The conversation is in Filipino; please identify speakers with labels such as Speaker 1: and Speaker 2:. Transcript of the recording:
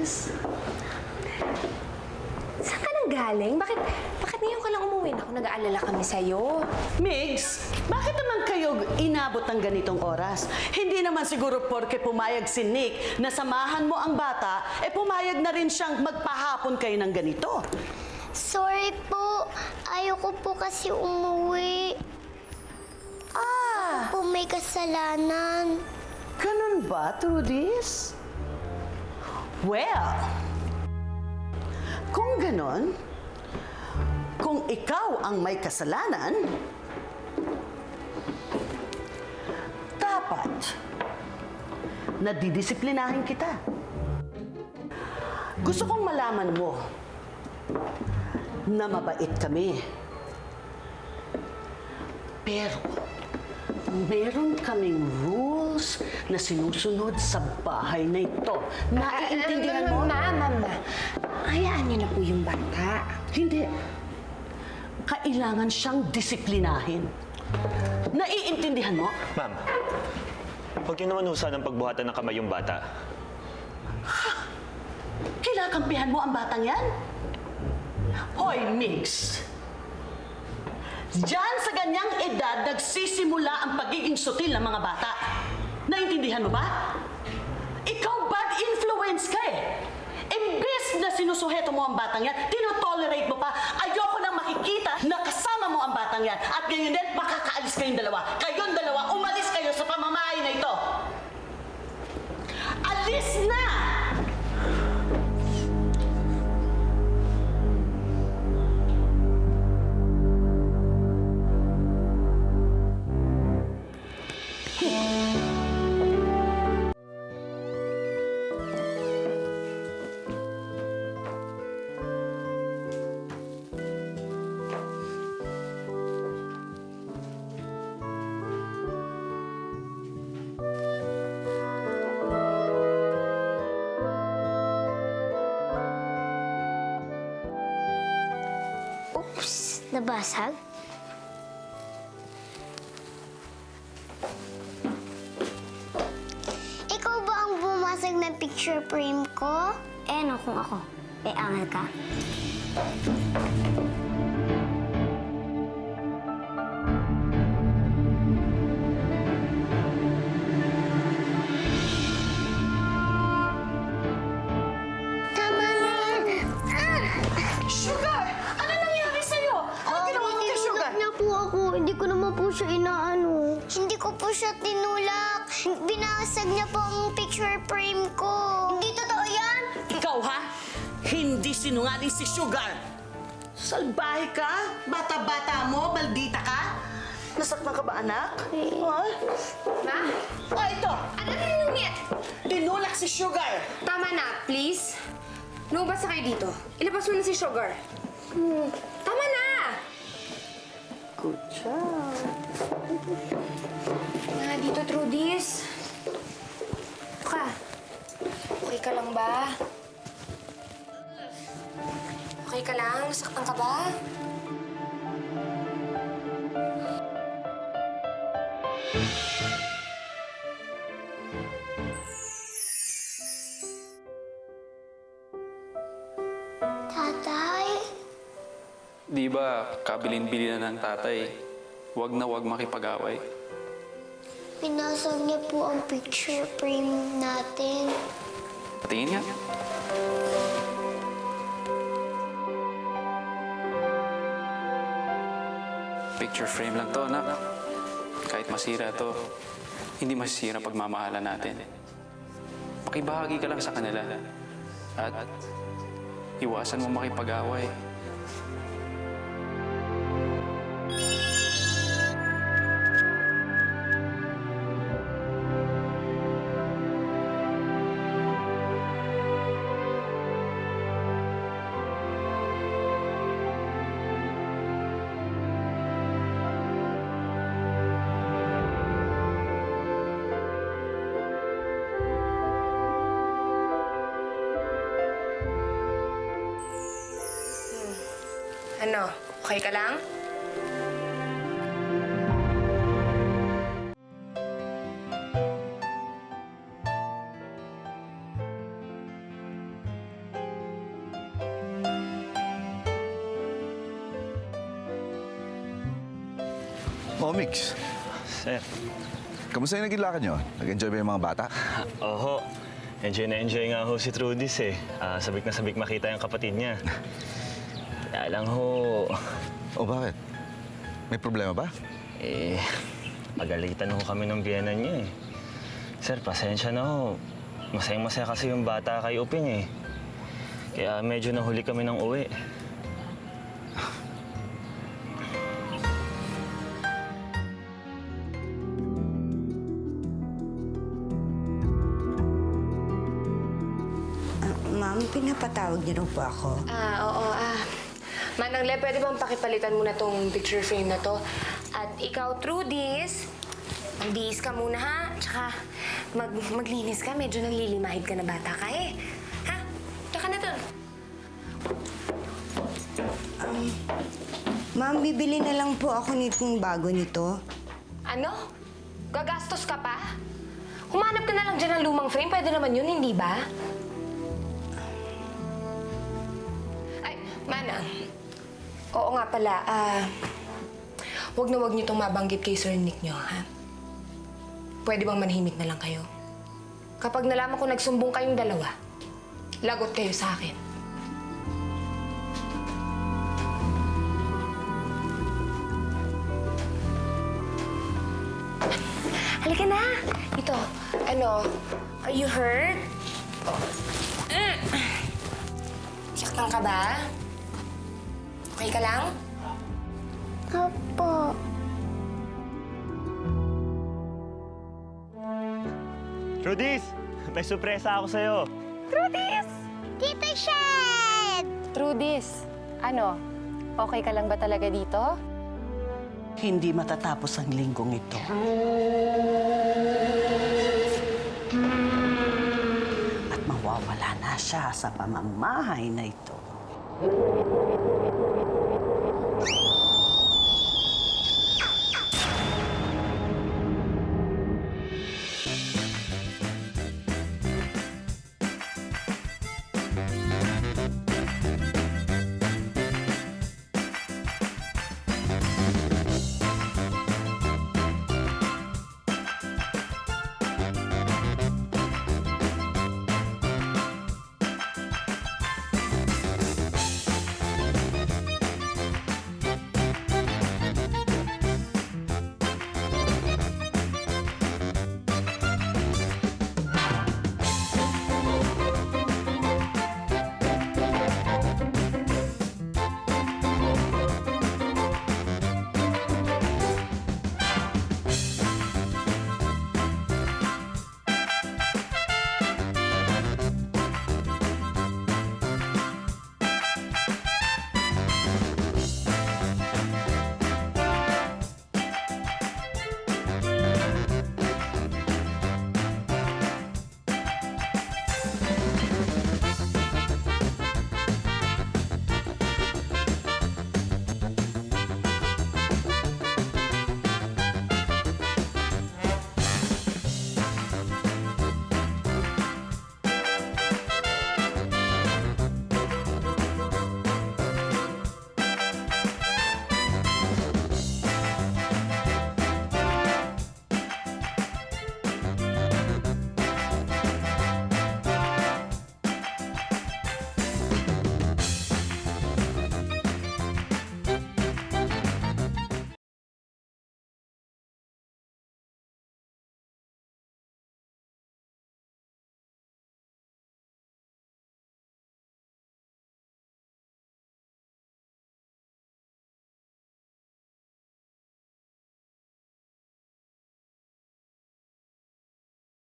Speaker 1: Trudis?
Speaker 2: Saan ka nang galing? Bakit ngayon ka lang umuwi? Ako, nag-aalala kami sa'yo.
Speaker 1: Migs, bakit naman kayo inabot ng ganitong oras? Hindi naman siguro porke pumayag si Nick na samahan mo ang bata, pumayag na rin siyang magpahapon kayo ng ganito.
Speaker 3: Sorry po. Ayoko po kasi umuwi.
Speaker 1: Ah,
Speaker 3: Po may kasalanan.
Speaker 1: ganun ba, Trudis? Well, kung ganon, kung ikaw ang may kasalanan, dapat nadidisiplinahin kita. Gusto kong malaman mo na mabait kami. Pero, meron kaming rules na sinusunod sa bahay na ito. Naiintindihan mo?
Speaker 2: Mama. Hayaan niyo na po yung bata.
Speaker 1: Hindi. Kailangan siyang disiplinahin. Naiintindihan mo?
Speaker 4: Ma'am, huwag niyo naman usahan ng pagbuhatan ng kamay yung bata.
Speaker 1: Kinakampihan mo ang batang yan? Hoy, Mix! Diyan sa ganyang edad, nagsisimula ang pagiging sutil ng mga bata. Naintindihan mo ba? Ikaw bad influence ka eh. Imbes na sinusuheto mo ang batang yan, tinotolerate mo pa. Ayoko nang makikita na kasama mo ang batang yan. At ngayon din, makakaalis kayong dalawa. Kayong dalawa, umalis kayo sa pamamahay na ito. Alis na!
Speaker 3: Oops, nabasag? Ikaw ba ang bumasag ng picture frame ko?
Speaker 5: No, kung ako. Angel ka?
Speaker 3: Tama na yan.
Speaker 1: Sugar! Ano nangyari sa'yo? Ano ginawa mo kay Sugar?
Speaker 3: Tinulak niya po ako. Hindi ko naman po siya inaano. Hindi ko po siya tinulak. Binasag niya po ang picture frame ko. Hindi totoo yan.
Speaker 1: Ikaw ha? Hindi sinungaling si Sugar. Salbahe ka? Bata-bata mo? Maldita ka? Nasaktan ka ba, anak? Ha?
Speaker 2: Ma?
Speaker 1: Ah, ito!
Speaker 2: Ano na nangyari?
Speaker 1: Tinulak si Sugar!
Speaker 2: Tama na, please. Lumabas na kayo dito. Ilabas mo na si Sugar. Tama na!
Speaker 1: Good job.
Speaker 2: Na, dito, Trudis. Ka. Okay ka lang ba? Okay ka lang? Nasaktan ka ba?
Speaker 3: Tatay?
Speaker 6: Di ba, kabilin-bili na ng tatay, huwag na huwag makipag-away.
Speaker 3: Pinasag niya po ang picture frame natin.
Speaker 6: Patingin nga. Picture frame lang to, anak. Kahit masira to, hindi masisira pagmamahalan natin. Pakibahagi ka lang sa kanila. At iwasan mo makipag-away.
Speaker 2: Ano? Okay ka lang?
Speaker 7: Comics.
Speaker 4: Sir.
Speaker 7: Kamusta yung naging lakad nyo? Nag-enjoy ba yung mga bata?
Speaker 4: Oho. Enjoy na enjoy nga ho si Trudis eh. Sabik na sabik makita yung kapatid niya. Kaya lang ho,
Speaker 7: O bakit? May problema ba?
Speaker 4: pagalitan ho kami ng biyenan niya eh. Sir, pasensya na ho. Masayang-masaya kasi yung bata kay Uping eh. Kaya medyo nahuli kami ng uwi.
Speaker 8: Ma'am, pinapatawag niyo raw po ako.
Speaker 2: Oo. Manang Le, pwede bang pakipalitan mo na tong picture frame na to? At ikaw, Trudis, magbihis ka muna, ha? Tsaka maglinis ka. Medyo nanlilimahid ka na bata ka, eh. Ha? Tsaka na dun.
Speaker 8: Ma'am, bibili na lang po ako nitong bago nito.
Speaker 2: Ano? Gagastos ka pa? Humanap ka na lang dyan ng lumang frame. Pwede naman yun, hindi ba? Ay, Manang. Oo nga pala, wag na wag niyo itong mabanggit kay Sir Nick niyo, ha? Pwede bang manahimik na lang kayo? Kapag nalaman ko nagsumbong kayong dalawa, lagot kayo sa akin. Halika na! Ito, are you hurt? Saktan ka ba? Okay ka lang?
Speaker 3: Opo.
Speaker 4: Trudis! May sorpresa ako sa'yo.
Speaker 3: Tita Shed!
Speaker 9: Trudis, okay ka lang ba talaga dito?
Speaker 1: Hindi matatapos ang linggong ito. At mawawala na siya sa pamamahay na ito.